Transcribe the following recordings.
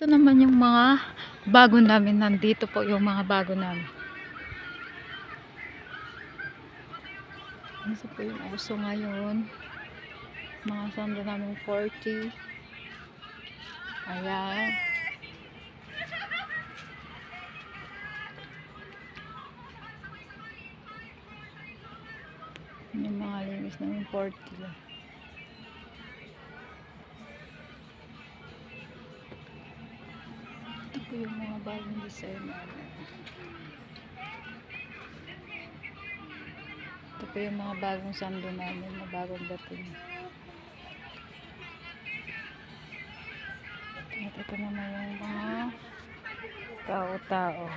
Ito naman yung mga bago namin. Nandito po yung mga bago namin. Ano po yung uso ngayon? Mga sando namin 40. Ayan. Yung mga linis namin 40 lang. Ito po yung mga bagong design namin. Ito po yung mga bagong sando namin na bagong dating. At ito naman yung mga tao-tao.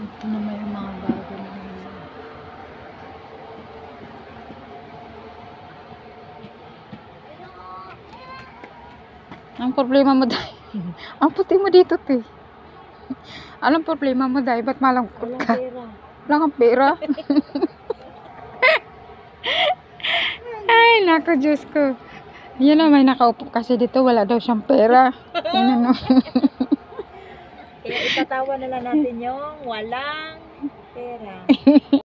Ito naman yung mga bago namin. Ang problema mo dahil ang puti mo dito, te. Anong problema mo dahil? Ba't malangkot ka? Wala kang pera. Ay, naku, Diyos ko. Yan na, may nakaupo kasi dito. Wala daw siyang pera. Yan no. Kaya itatawa na lang natin yung walang pera.